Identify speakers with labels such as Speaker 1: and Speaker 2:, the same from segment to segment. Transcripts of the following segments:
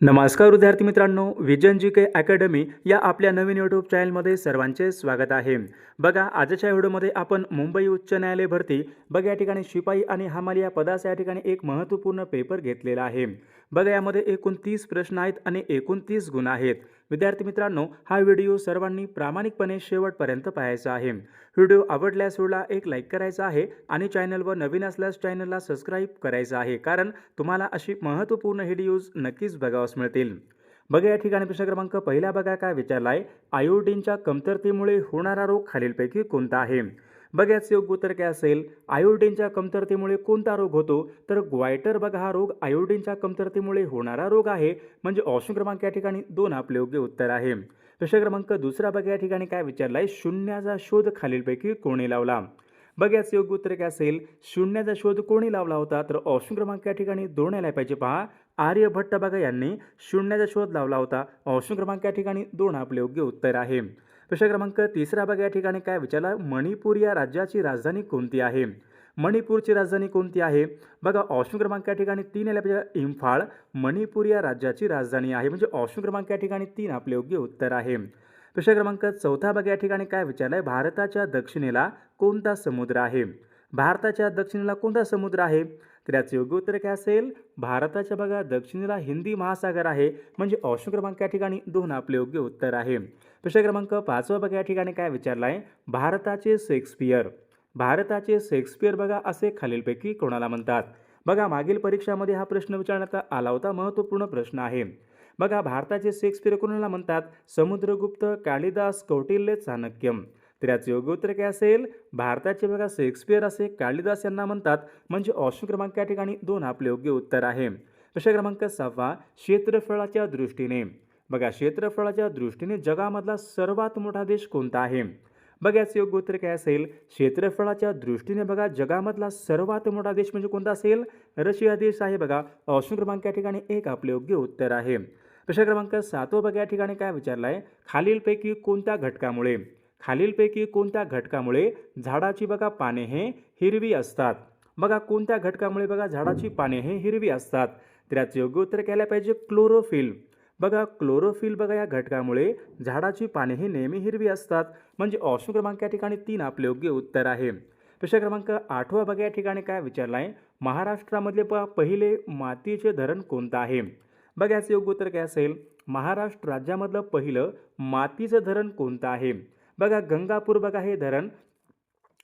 Speaker 1: नमस्कार विद्यार्थी मित्रांनो, विजन जी के अकॅडमी या आपल्या नवीन यूट्यूब चॅनलमध्ये सर्वांचे स्वागत आहे। बघा, आजच्या व्हिडिओमध्ये आपण मुंबई उच्च न्यायालय भरती बघा या ठिकाणी शिपाई आणि हमाल या पदासाठी या ठिकाणी एक महत्त्वपूर्ण पेपर घेतलेला आहे। बघा, यामध्ये एकूण 30 प्रश्न आहेत आणि एकूण 30 गुण आहेत। विद्यार्थी मित्रांनो, हा व्हिडिओ सर्वांनी प्रामाणिकपणे शेवटपर्यंत पाहायचा आहे। व्हिडिओ आवडल्यास व्हिडिओला एक लाईक करायचा आहे आणि चॅनलवर नवीन असल्यास चॅनलला सबस्क्राईब करायचं आहे, कारण तुम्हाला अशी महत्त्वपूर्ण व्हिडिओज नक्कीच बघावयास मिळतील। बघा, या ठिकाणी प्रश्न क्रमांक पहिला बघा काय विचारला आहे, आयोडीनच्या कमतरतेमुळे होणारा रोग खालीलपैकी कोणता आहे? बघा, याचे योग्य उत्तर काय असेल? आयोडीनच्या कमतरतेमुळे कोणता रोग होतो? तर ग्वायटर बघा हा रोग आयोडीनच्या कमतरतेमुळे होणारा रोग आहे, म्हणजे ऑप्शन क्रमांक या ठिकाणी 2 आपले योग्य उत्तर आहे। प्रश्न क्रमांक दुसरा बघा या ठिकाणी काय विचारला आहे, शून्याचा शोध खालीलपैकी कोणी लावला? बघा, याचे योग्य उत्तर काय असेल? शून्याचा शोध कोणी लावला होता? तर ऑप्शन क्रमांक या ठिकाणी 2 यायला पाहिजे। पहा, आर्यभट्ट बघा यांनी शून्याचा शोध लावला होता। ऑप्शन क्रमांक या ठिकाणी 2 आपले योग्य उत्तर आहे। प्रश्न क्रमांक तिसरा बघा या ठिकाणी काय विचारला, मणिपूर या राज्याची राजधानी कोणती आहे? मणिपूरची राजधानी कोणती आहे? बघा, ऑप्शन क्रमांक या ठिकाणी 3 यायला पाहिजे, इम्फाळ मणिपूर या राज्याची राजधानी आहे, म्हणजे ऑप्शन क्रमांक या ठिकाणी 3 आपले योग्य उत्तर आहे। प्रश्न क्रमांक चौथा बघा या ठिकाणी काय विचारलाय, भारताच्या दक्षिणेला कोणता समुद्र आहे? भारताच्या दक्षिणेला कोणता समुद्र आहे? तर याचे योग्य उत्तर काय असेल? भारताच्या बघा दक्षिणेला हिंदी महासागर आहे, म्हणजे ऑप्शन क्रमांक या ठिकाणी 2 आपले योग्य उत्तर आहे। प्रश्न क्रमांक 5 बघा या ठिकाणी काय विचारलाय, भारताचे शेक्सपियर बघा असे खालीलपैकी कोणाला म्हणतात? बघा, मागील परीक्षामध्ये हा प्रश्न विचारण्यात आला होता, महत्त्वपूर्ण प्रश्न आहे। बघा, भारताचे शेक्सपियर कोणाला म्हणतात? समुद्रगुप्त, कालिदास, कौटिल्य, चाणक्य। तर याचे योग्य उत्तर काय असेल? भारताचे बघा शेक्सपियर असे कालिदास यांना म्हणतात, म्हणजे ऑप्शन क्रमांक या ठिकाणी 2 आपले योग्य उत्तर आहे। प्रश्न क्रमांक 6 क्षेत्रफळाच्या दृष्टीने बघा क्षेत्रफळाच्या दृष्टीने जगामधला सर्वात मोठा देश कोणता आहे? बघा, याचे योग्य उत्तर काय असेल? क्षेत्रफळाच्या दृष्टीने बघा जगामधला सर्वात मोठा देश म्हणजे कोणता असेल? रशिया देश आहे। बघा, ऑप्शन क्रमांक या ठिकाणी 1 आपले योग्य उत्तर आहे। प्रश्न क्रमांक 7 बघा या ठिकाणी काय विचारलाय, खालीलपैकी कोणत्या घटकामुळे झाडाची बघा पाने हे हिरवी असतात? बघा, कोणत्या घटकामुळे बघा झाडाची पाने हे हिरवी असतात? तर याचे योग्य उत्तर केले पाहिजे क्लोरोफिल। बघा, क्लोरोफिल बघा या घटकामुळे झाडाची पाने हे नेहमी हिरवी असतात, म्हणजे ऑप्शन क्रमांक या ठिकाणी 3 आपले योग्य उत्तर आहे। प्रश्न क्रमांक 8 बघा या ठिकाणी काय विचारलाय, महाराष्ट्रामधले पहिले मातीचे धरण कोणतं आहे? बघा, याचे योग्य उत्तर काय असेल? महाराष्ट्र राज्यामधलं पहिलं मातीचं धरण कोणतं आहे? बघा, गंगापूर बघा हे धरण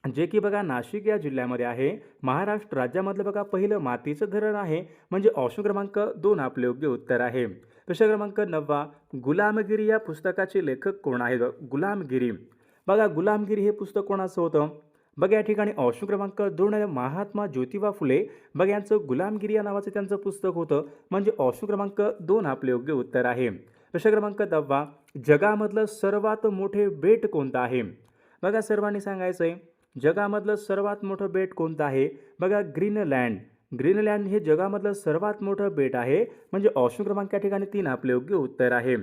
Speaker 1: जे की बघा नाशिक या जिल्ह्यामध्ये आहे, महाराष्ट्र राज्यामधलं बघा पहिलं मातीचं धरण आहे, म्हणजे ऑप्शन क्रमांक 2 आपले योग्य उत्तर आहे। प्रश्न क्रमांक 9 गुलामगिरी या पुस्तकाचे लेखक कोण आहेत? गुलामगिरी बघा, गुलामगिरी हे पुस्तक कोणाचं होतं? बघा, या ठिकाणी ऑप्शन क्रमांक 2 महात्मा ज्योतिबा फुले बघा यांचं गुलामगिरी या नावाचं त्यांचं पुस्तक होतं, म्हणजे ऑप्शन क्रमांक 2 आपले योग्य उत्तर आहे। प्रश्न क्रमांक 10 जगामधलं सर्वात मोठे बेट कोणतं आहे? बघा, सर्वांनी सांगायचं आहे, जगामधलं सर्वात मोठं बेट कोणतं आहे? बघा, ग्रीनलँड हे जगामधलं सर्वात मोठं बेट आहे, म्हणजे ऑप्शन क्रमांक या ठिकाणी 3 आपले योग्य उत्तर आहे।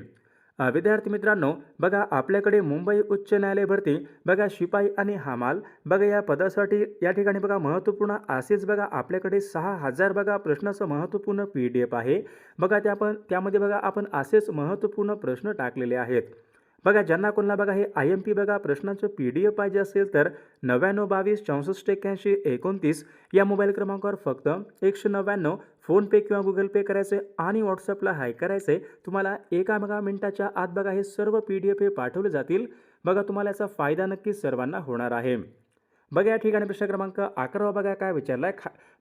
Speaker 1: विद्यार्थी मित्रांनो, बघा आपल्याकडे मुंबई उच्च न्यायालय भरती बघा शिपाई आणि हमाल बघा या पदासाठी या ठिकाणी बघा महत्त्वपूर्ण असेच बघा आपल्याकडे 6000 बघा प्रश्नाचं महत्त्वपूर्ण PDF आहे। बघा, त्यामध्ये बघा आपण असेच महत्त्वपूर्ण प्रश्न टाकलेले आहेत। बघा, ज्यांना कोणाला बघा हे IMP बघा प्रश्नाचं PDF पाहिजे असेल तर 9922 64 81 29 या मोबाईल क्रमांकावर फक्त 199 फोनपे किंवा गुगल पे करायचे आणि व्हॉट्सअपला हाय करायचे। तुम्हाला एका मिनिटाच्या आत बघा हे सर्व PDF हे पाठवले जातील। बघा, तुम्हाला याचा फायदा नक्कीच सर्वांना होणार आहे। बघा, या ठिकाणी प्रश्न क्रमांक 11 बघा काय विचारलाय,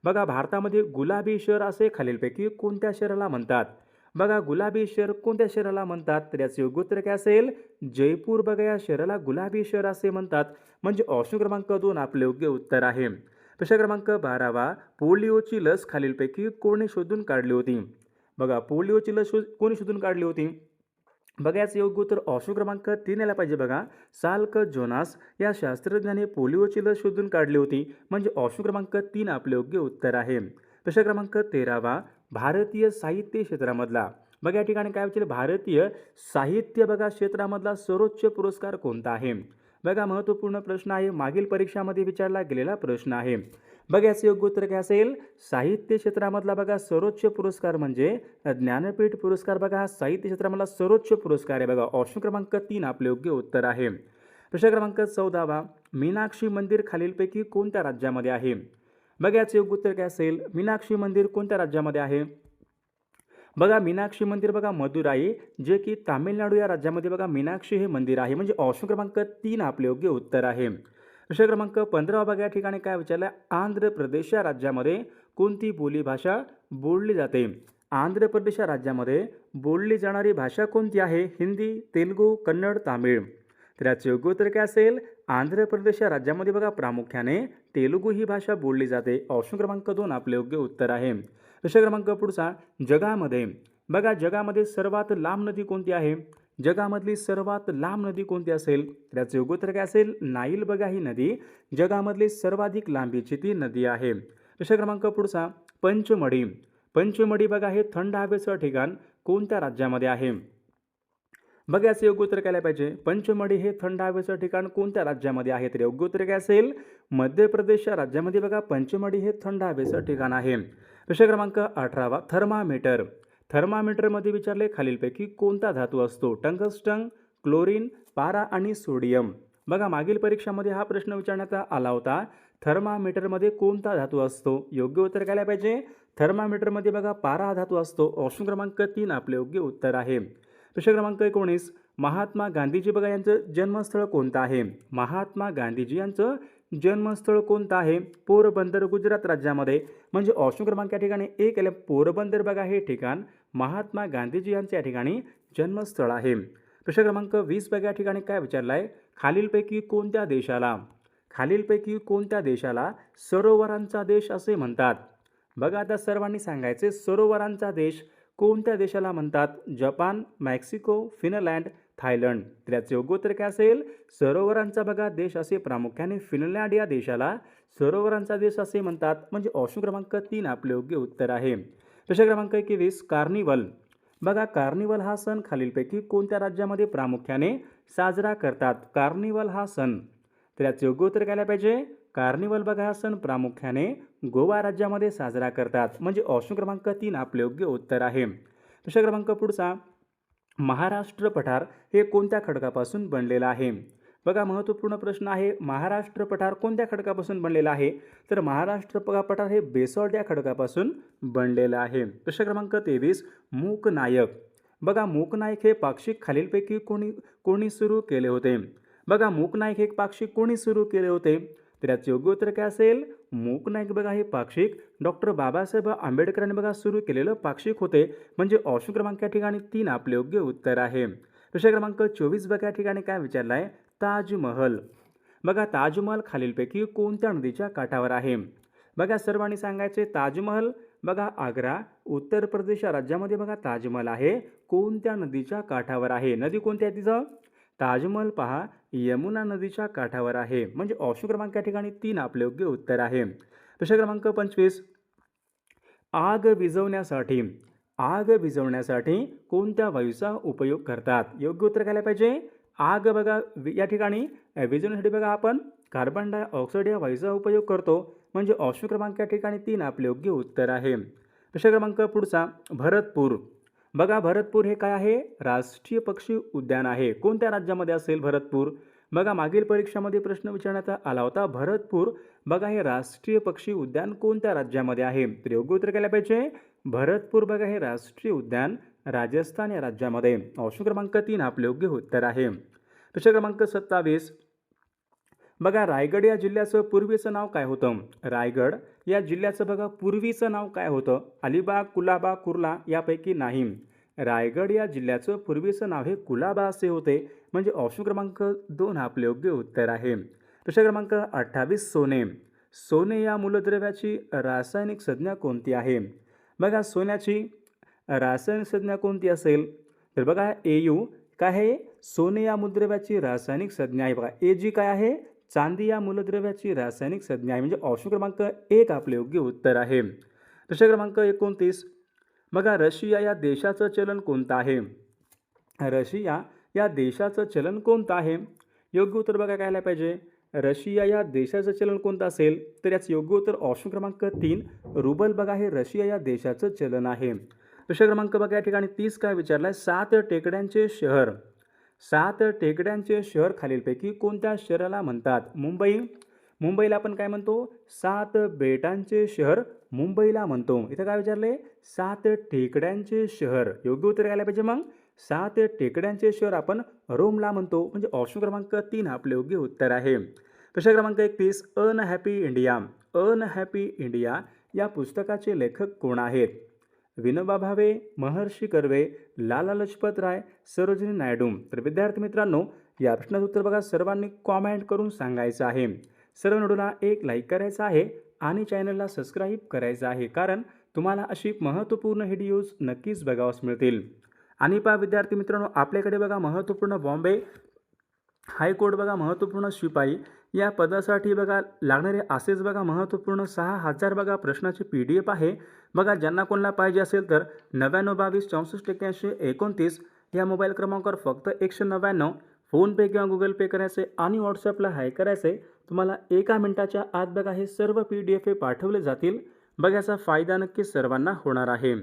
Speaker 1: बघा भारतामध्ये गुलाबी शहर असे खालीलपैकी कोणत्या शहराला म्हणतात? बघा, गुलाबी शहर कोणत्या शहराला म्हणतात? तर याचे योग्य उत्तर काय असेल? जयपूर बघा या शहराला गुलाबी शहर असे म्हणतात, म्हणजे ऑप्शन क्रमांक 2 आपले योग्य उत्तर आहे। प्रश्न क्रमांक 12 पोलिओची लस खालीलपैकी कोणी शोधून काढली होती? बघा, पोलिओची लस कोणी शोधून काढली होती? बघा, याचं योग्य उत्तर ऑप्शन क्रमांक 3 यायला पाहिजे। बघा, साल्क जोनास या शास्त्रज्ञाने पोलिओची लस शोधून काढली होती, म्हणजे ऑप्शन क्रमांक 3 आपले योग्य उत्तर आहे। प्रश्न क्रमांक 13 भारतीय साहित्य क्षेत्रामधला बघा या ठिकाणी काय विचारले, भारतीय साहित्य बघा क्षेत्रामधला सर्वोच्च पुरस्कार कोणता आहे? बघा महत्त्वपूर्ण प्रश्न आहे, मागील परीक्षामध्ये विचारला गेलेला प्रश्न आहे. बघा याचं योग्य उत्तर काय असेल? साहित्य क्षेत्रामधला बघा सर्वोच्च पुरस्कार म्हणजे ज्ञानपीठ पुरस्कार. बघा हा साहित्य क्षेत्रामधला सर्वोच्च पुरस्कार आहे. बघा ऑप्शन क्रमांक 3 आपले योग्य उत्तर आहे. प्रश्न क्रमांक 14 मीनाक्षी मंदिर खालीलपैकी कोणत्या राज्यामध्ये आहे? बघा याचं योग्य उत्तर काय असेल? मीनाक्षी मंदिर कोणत्या राज्यामध्ये आहे? बघा मीनाक्षी मंदिर बघा मदुराई, जे की तामिळनाडू या राज्यामध्ये बघा मीनाक्षी हे मंदिर आहे. म्हणजे ऑप्शन क्रमांक 3 आपले योग्य उत्तर आहे. प्रश्न क्रमांक 15 बघा या ठिकाणी काय विचारलं? आंध्र प्रदेश या राज्यामध्ये कोणती बोलीभाषा बोलली जाते? आंध्र प्रदेश या राज्यामध्ये बोलली जाणारी भाषा कोणती आहे? हिंदी, तेलुगू, कन्नड, तामिळ. तर याचे योग्य उत्तर काय असेल? आंध्र प्रदेश या राज्यामध्ये बघा प्रामुख्याने तेलुगू ही भाषा बोलली जाते. ऑप्शन क्रमांक 2 आपले योग्य उत्तर आहे. प्रश्न क्रमांक पुढचा, जगामध्ये बघा जगामध्ये सर्वात लांब नदी कोणती आहे? जगामधली सर्वात लांब नदी कोणती असेल? त्याचं योग्य उत्तर काय असेल? नाईल बघा ही नदी जगामधली सर्वाधिक लांबीची ती नदी आहे. प्रश्न क्रमांक पुढचा, पंचमढी. पंचमढी बघा हे थंड हवेचं ठिकाण कोणत्या राज्यामध्ये आहे? बघा याचं योग्य उत्तर काय पाहिजे? पंचमढी हे थंड हवेचं ठिकाण कोणत्या राज्यामध्ये आहे? तर योग्य उत्तर काय असेल? मध्य प्रदेश या राज्यामध्ये बघा पंचमढी हे थंड हवेचं ठिकाण आहे. प्रश्न क्रमांक 18 थर्मामीटर. थर्मामीटरमध्ये विचारले खालीलपैकी कोणता धातू असतो? टंगस्टन, क्लोरीन, पारा आणि सोडियम. बघा मागील परीक्षामध्ये हा प्रश्न विचारण्यात आला होता. थर्मामीटरमध्ये कोणता धातू असतो? योग्य उत्तर काय पाहिजे? थर्मामीटरमध्ये बघा पारा हा धातू असतो. ऑप्शन क्रमांक 3 आपले योग्य उत्तर आहे. प्रश्न क्रमांक 19 महात्मा गांधीजी बघा यांचं जन्मस्थळ कोणतं आहे? महात्मा गांधीजी यांचं जन्मस्थळ कोणतं आहे? पोरबंदर गुजरात राज्यामध्ये. म्हणजे ऑप्शन क्रमांक या ठिकाणी 1 आले. पोरबंदर बघा हे ठिकाण महात्मा गांधीजी यांच्या या ठिकाणी जन्मस्थळ आहे. प्रश्न क्रमांक 20 बघा या ठिकाणी काय विचारलं आहे? खालीलपैकी कोणत्या देशाला सरोवरांचा देश असे म्हणतात? बघा आता सर्वांनी सांगायचे सरोवरांचा देश कोणत्या देशाला म्हणतात? Japan, Mexico, Finland, Thailand. तर याचे योग्य उत्तर काय असेल? सरोवरांचा बघा देश असे प्रामुख्याने फिनलँड या देशाला सरोवरांचा देश असे म्हणतात. म्हणजे ऑप्शन क्रमांक 3 आपले योग्य उत्तर आहे. प्रश्न क्रमांक 21 कार्निवल. बघा कार्निवल हा सण खालीलपैकी कोणत्या राज्यामध्ये प्रामुख्याने साजरा करतात? कार्निवल हा सण. तर याचे योग्य उत्तर काय पाहिजे? कार्निवल बघा हा सण प्रामुख्याने गोवा राज्यामध्ये साजरा करतात. म्हणजे ऑप्शन क्रमांक 3 आपले योग्य उत्तर आहे. प्रश्न क्रमांक पुढचा, महाराष्ट्र पठार हे कोणत्या खडकापासून बनलेलं आहे? बघा महत्त्वपूर्ण प्रश्न आहे. महाराष्ट्र पठार कोणत्या खडकापासून बनलेलं आहे? तर महाराष्ट्र पठार हे बेसॉल्ट या खडकापासून बनलेलं आहे. प्रश्न क्रमांक 23 मूकनायक. बघा मूकनायक हे पाक्षिक खालीलपैकी कोणी सुरू केले होते? बघा मूकनायक हे पाक्षिक कोणी सुरू केले होते? तर याचे योग्य उत्तर काय असेल? मूकनायक बघा हे पाक्षिक डॉक्टर बाबासाहेब आंबेडकरांनी बघा सुरू केलेलं पाक्षिक होते. म्हणजे ऑप्शन क्रमांक या ठिकाणी 3 आपले योग्य उत्तर आहे. प्रश्न क्रमांक 24 बघा या ठिकाणी काय विचारलं आहे? ताजमहल. बघा ताजमहल खालीलपैकी कोणत्या नदीच्या काठावर आहे? बघा सर्वांनी सांगायचे ताजमहल बघा आग्रा उत्तर प्रदेश या राज्यामध्ये बघा ताजमहल आहे. कोणत्या नदीच्या काठावर आहे? नदी कोणती आहे तिचं? ताजमहल पहा यमुना नदीच्या काठावर आहे. म्हणजे ऑप्शन क्रमांक या ठिकाणी 3 आपले योग्य उत्तर आहे. प्रश्न क्रमांक 25 आग विझवण्यासाठी कोणत्या वायूचा उपयोग करतात? योग्य उत्तर काय पाहिजे? आग बघा या ठिकाणी विझवण्यासाठी बघा आपण कार्बन डायऑक्साईड या वायूचा उपयोग करतो. म्हणजे ऑप्शन क्रमांक या ठिकाणी 3 आपले योग्य उत्तर आहे. प्रश्न क्रमांक पुढचा भरतपूर. बघा भरतपूर हे काय आहे? राष्ट्रीय पक्षी उद्यान आहे. कोणत्या राज्यामध्ये असेल भरतपूर? बघा मागील परीक्षामध्ये प्रश्न विचारण्यात आला होता. भरतपूर बघा हे राष्ट्रीय पक्षी उद्यान कोणत्या राज्यामध्ये आहे? तर योग्य उत्तर काय पाहिजे? भरतपूर बघा हे राष्ट्रीय उद्यान राजस्थान या राज्यामध्ये. ऑप्शन क्रमांक 3 आपले योग्य उत्तर आहे. प्रश्न क्रमांक 27 बघा रायगड या जिल्ह्याचं पूर्वीचं नाव काय होतं? रायगड या जिल्ह्याचं बघा पूर्वीचं नाव काय होतं? अलिबाग, कुलाबा, कुर्ला यापैकी नाही. रायगड या जिल्ह्याचं पूर्वीचं नाव हे कुलाबा असे होते. म्हणजे ऑप्शन क्रमांक 2 आपले योग्य उत्तर आहे. प्रश्न क्रमांक 28 सोने या मूलद्रव्याची रासायनिक संज्ञा कोणती आहे? बघा सोन्याची रासायनिक संज्ञा कोणती असेल? तर बघा Au काय आहे? सोने या मूलद्रव्याची रासायनिक संज्ञा आहे. बघा Ag काय आहे? चांदी या मूलद्रव्याची रासायनिक संज्ञा आहे. म्हणजे ऑप्शन क्रमांक 1 आपले योग्य उत्तर आहे. प्रश्न क्रमांक 29 बघा रशिया या देशाचं चलन कोणतं आहे? रशिया या देशाचं चलन कोणतं आहे? योग्य उत्तर बघा काय आलं पाहिजे, रशिया या देशाचं चलन कोणतं असेल, तर याचं योग्य उत्तर ऑप्शन क्रमांक 3 रुबल बघा हे रशिया या देशाचं चलन आहे. प्रश्न क्रमांक बघा या ठिकाणी 30 काय विचारलाय, 7 टेकड्यांचे शहर. 7 टेकड्यांचे शहर खालीलपैकी कोणत्या शहराला म्हणतात? मुंबई. मुंबईला आपण काय म्हणतो? 7 बेटांचे शहर मुंबईला म्हणतो. इथं काय विचारले? 7 टेकड्यांचे शहर. योग्य उत्तर काय आलं पाहिजे मग? 7 टेकड्यांचे शहर आपण रोमला म्हणतो. म्हणजे ऑप्शन क्रमांक 3 आपले योग्य उत्तर आहे. प्रश्न क्रमांक 31 अनहॅपी इंडिया. अनहॅपी इंडिया या पुस्तकाचे लेखक कोण आहेत? विनोबा भावे, महर्षी कर्वे, लाला लजपत राय, सरोजिनी नायडू. तर विद्यार्थी मित्रांनो, या प्रश्नाचं उत्तर बघा सर्वांनी कॉमेंट करून सांगायचं आहे. सर्व व्हिडिओला एक लाईक करायचा आहे आणि चॅनलला सबस्क्राईब करायचं आहे, कारण तुम्हाला अशी महत्त्वपूर्ण व्हिडिओज नक्कीच बघावयास मिळतील. आणि पहा विद्यार्थी मित्रांनो, आपल्याकडे बघा महत्त्वपूर्ण बॉम्बे हायकोर्ट बघा महत्त्वपूर्ण शिपाई या पदासाठी बघा लागणारे असेच बघा महत्त्वपूर्ण 6000 बघा प्रश्नाची PDF आहे. बघा ज्यांना कोणाला पाहिजे असेल तर 9922 64 81 29 या मोबाईल क्रमांकावर फक्त 199 फोनपे किंवा गुगल पे करायचे आणि व्हॉट्सअपला हाय करायचे. तुम्हाला 1 मिनिटाच्या आत बघा हे सर्व PDF पाठवले जातील. बघा याचा फायदा नक्कीच सर्वांना होणार आहे.